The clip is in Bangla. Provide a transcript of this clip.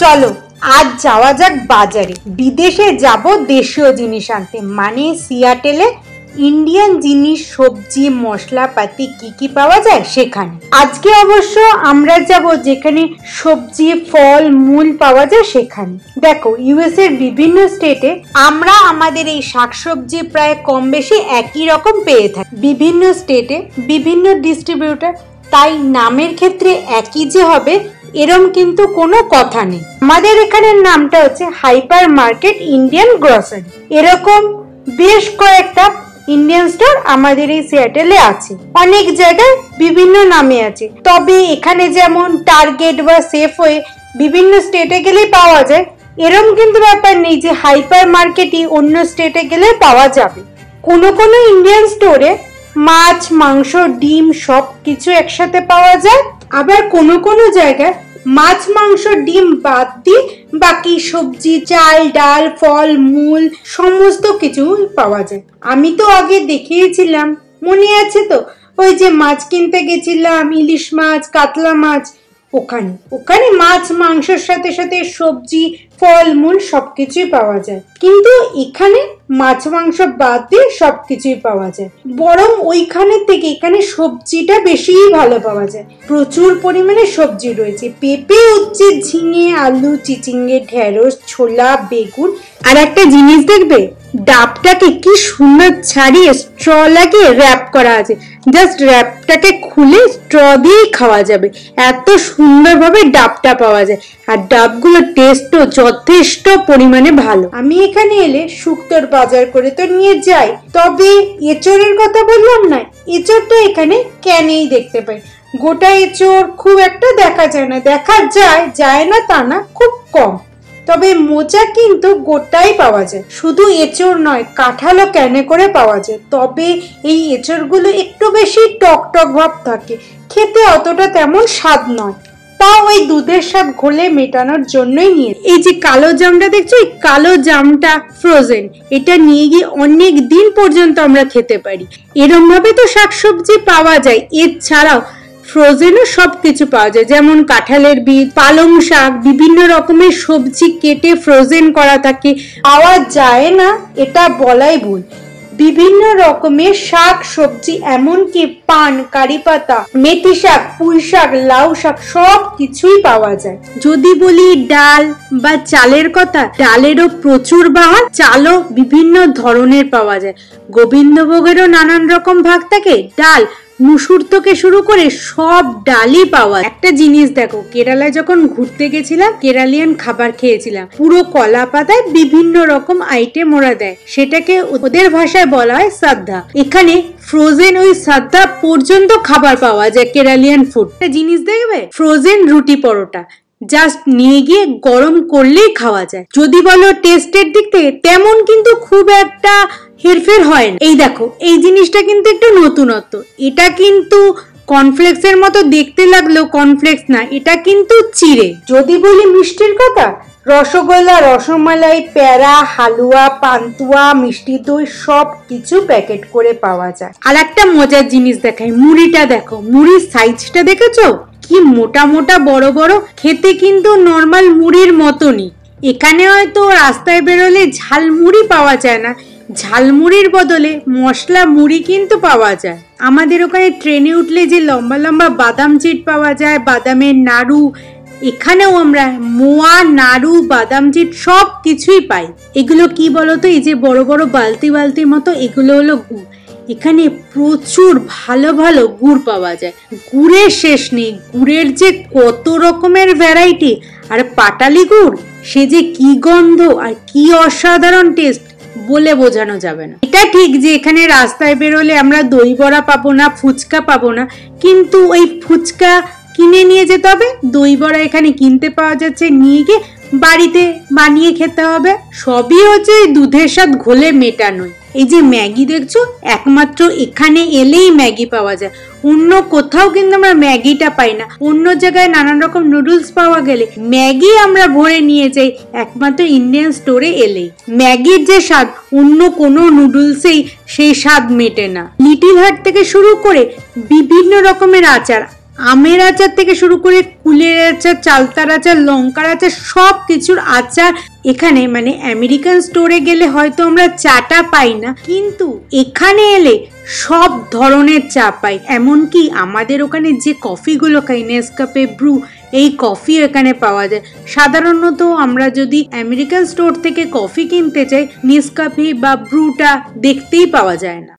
চলো আজ যাওয়া যাক বাজারে। বিদেশে যাব দেশীয় জিনিস আনতে, মানে সিয়াটেলে ইন্ডিয়ান জিনিস, সবজি, মশলাপাতি কি কি পাওয়া যায় সেখানে। আজকে অবশ্য আমরা যাব যেখানে সবজি, ফল, মূল পাওয়া যায় সেখানে। দেখো, ইউএস এর বিভিন্ন স্টেটে আমরা আমাদের এই শাকসবজি প্রায় কম বেশি একই রকম পেয়ে থাকি। বিভিন্ন স্টেটে বিভিন্ন ডিস্ট্রিবিউটর, তাই নামের ক্ষেত্রে একই যে হবে এরম কিন্তু কোনো কথা নেই। আমাদের এখানের নামটা হচ্ছে হাইপার মার্কেট ইন্ডিয়ান গ্রসারি। এরকম বেশ কয়েকটা ইন্ডিয়ান স্টোর আমাদের এই সিয়াটেলে আছে। অনেক জায়গায় বিভিন্ন নামে আছে, তবে এখানে যেমন টার্গেট বা সেফওয়ে বিভিন্ন স্টেটে গেলেই পাওয়া যায়, এরম কিন্তু ব্যাপার নেই যে হাইপার মার্কেটই অন্য স্টেটে গেলে পাওয়া যাবে। কোনো কোনো ইন্ডিয়ান স্টোরে মাছ, মাংস, ডিম সব কিছু একসাথে পাওয়া যায়। আবার কোনো কোনো জায়গায় মাছ, মাংস, ডিম বাদ দিয়ে বাকি সবজি, চাল, ডাল, ফল, মূল সমস্ত কিছু পাওয়া যায়। আমি তো আগে দেখিয়েছিলাম, মনে আছে তো, ওই যে মাছ কিনতে গেছিলাম, ইলিশ মাছ, কাতলা মাছ, ওখানে মাছ মাংসের সাথে সাথে সবজি, ফল মূল সবকিছুই পাওয়া যায়। কিন্তু এখানে মাছ মাংস বাদ দিয়ে সবকিছুই পাওয়া যায়, বরং ওইখানের থেকে এখানে সবজিটা বেশিই ভালো পাওয়া যায়। প্রচুর পরিমাণে সবজি রয়েছে, পেঁপে, উচ্ছে, ঝিঙে, আলু, চিচিঙ্গে, ঢেঁড়স, ছোলা, বেগুন। আর একটা জিনিস দেখবে, ডাবটাকে কি সুন্দর ছাড়িয়ে স্ট্র লাগিয়ে র্যাপ করা আছে। জাস্ট র্যাপটাকে খুলে স্ট্র দিয়েই খাওয়া যাবে, এত সুন্দরভাবে ডাবটা পাওয়া যায়। আর ডাবগুলোর টেস্টও যথেষ্ট পরিমাণে ভালো। আমি এখানে এলে শুক্তোর বাজার করে তো নিয়ে যাই, তবে এঁচড়ের কথা বললাম না, এঁচড় তো এখানে ক্যানেই দেখতে পাই। গোটা এঁচড় খুব একটা দেখা যায় না, দেখা যায় না তা না, খুব কম। তবে মোচা কিন্তু গোটাই পাওয়া যায়। শুধু এঁচড় নয়, কাঁঠালও ক্যানে করে পাওয়া যায়। তবে এই এঁচড়গুলো একটু বেশি টক টক ভাব থাকে, খেতে অতটা তেমন স্বাদ নয়। তাও ওই দুধের স্বাদ ঘোলে মেটানোর জন্যই নিয়ে। এই যে কালো জামটা দেখছো, এই কালো জামটা ফ্রোজেন, এটা নিয়ে গিয়ে অনেক দিন পর্যন্ত আমরা খেতে পারি। এরম ভাবে তো শাকসবজি পাওয়া যায়, এছাড়াও ফ্রোজেনও সবকিছু পাওয়া যায়, যেমন কাঁঠালের বীজ, পালং শাক, বিভিন্ন রকমের সবজি কেটে ফ্রোজেন করা থাকে। পাওয়া যায় না এটা বলাই ভুল, বিভিন্ন রকমের শাক সবজি, এমনকি পান, কারি পাতা, মেথি শাক, পুঁই শাক, লাউ শাক সব কিছুই পাওয়া যায়। যদি বলি ডাল বা চালের কথা, ডালেরও প্রচুর বাহার, চালও বিভিন্ন ধরনের পাওয়া যায়। গোবিন্দভোগেরও নানান রকম ভাগ থাকে। ডাল, মুসুর থেকে শুরু করে সব ডালই পাওয়া। একটা জিনিস দেখো, কেরালায় যখন ঘুরতে গেছিলাম, কেরালিয়ান খাবার খেয়েছিলাম, পুরো কলা পাতায় বিভিন্ন রকম আইটেম ওরা দেয়, সেটাকে ওদের ভাষায় বলা হয় সাদ্দা। এখানে ফ্রোজেন ওই সাদ্দা পর্যন্ত খাবার পাওয়া যায়, কেরালিয়ান ফুড। একটা জিনিস দেখবে, ফ্রোজেন রুটি পরোটা জাস্ট নিয়ে গিয়ে গরম করলেই খাওয়া যায়। যদি বলো টেস্টের দিক থেকে, তেমন কিন্তু খুব একটা হেরফের হয় না। এই দেখো, এই জিনিসটা কিন্তু একটু নতুনত্ব। এটা কিন্তু কর্নফ্লেক্স এর মতো দেখতে লাগলেও কর্নফ্লেক্স না, এটা কিন্তু চিড়ে। যদি বলি মিষ্টির কথা, রসগোল্লা, রসমালাই, প্যারা, হালুয়া, পান্তুয়া, মিষ্টি দই সব কিছু প্যাকেট করে পাওয়া যায়। আর একটা মজার জিনিস দেখাই, মুড়িটা দেখো, মুড়ির সাইজটা দেখেছো কি মোটা মোটা বড় বড়, খেতে কিন্তু নর্মাল মুড়ির মতনই। এখানে হয়তো রাস্তায় বেরোলে ঝালমুড়ি পাওয়া যায় না, ঝালমুড়ির বদলে মশলা মুড়ি কিন্তু পাওয়া যায়। আমাদের ওখানে ট্রেনে উঠলে যে লম্বা লম্বা বাদাম চিট পাওয়া যায়, বাদামের নাড়ু, এখানেও আমরা মোয়া, নাড়ু, বাদাম চিট সব কিছুই পাই। এগুলো কি বলতো, এই যে বড় বড় বালতি বালতির মতো, এগুলো হলো গুড়। এখানে প্রচুর ভালো ভালো গুড় পাওয়া যায়, গুড়ের শেষ নেই। গুড়ের যে কত রকমের ভ্যারাইটি, আর পাটালি গুড়, সে যে কি গন্ধ আর কি অসাধারণ টেস্ট, বলে বোঝানো যাবে না। এটা ঠিক যে এখানে রাস্তায় বেরোলে আমরা দই বড়া পাবো না, ফুচকা পাবো না, কিন্তু ওই ফুচকা কিনে নিয়ে যেতে হবে, দই বড়া এখানে কিনতে পাওয়া যাচ্ছে, নিয়ে গিয়ে বাড়িতে বানিয়ে খেতে হবে। সবই হচ্ছে দুধের স্বাদ ঘোলে মেটানোই। এই যে ম্যাগি দেখছো, একমাত্র এখানে এলেই ম্যাগি পাওয়া যায়, অন্য কোথাও কিন্তু আমরা ম্যাগিটা পাই না। অন্য জায়গায় নানান রকম নুডলস পাওয়া গেলে ম্যাগি আমরা ভরে নিয়ে যাই, একমাত্র ইন্ডিয়ান স্টোরে এলেই। ম্যাগির যে স্বাদ অন্য কোনো নুডলসেই সেই স্বাদ মেটে না। লিটিল হার্ট থেকে শুরু করে বিভিন্ন রকমের আচার, আমের আচার থেকে শুরু করে কুলের আচার, চালতার আচার, লঙ্কার আচার, সব কিছুর আচার এখানে, মানে আমেরিকান স্টোরে গেলে হয়তো আমরা চাটা পাই না, কিন্তু এখানে এলে সব ধরনের চা পাই। এমনকি আমাদের ওখানে যে কফিগুলো খাই, নেসকাফে, ব্রু, এই কফিও এখানে পাওয়া যায়। সাধারণত আমরা যদি আমেরিকান স্টোর থেকে কফি কিনতে চাই, নেসকাফে বা ব্রুটা দেখতেই পাওয়া যায় না।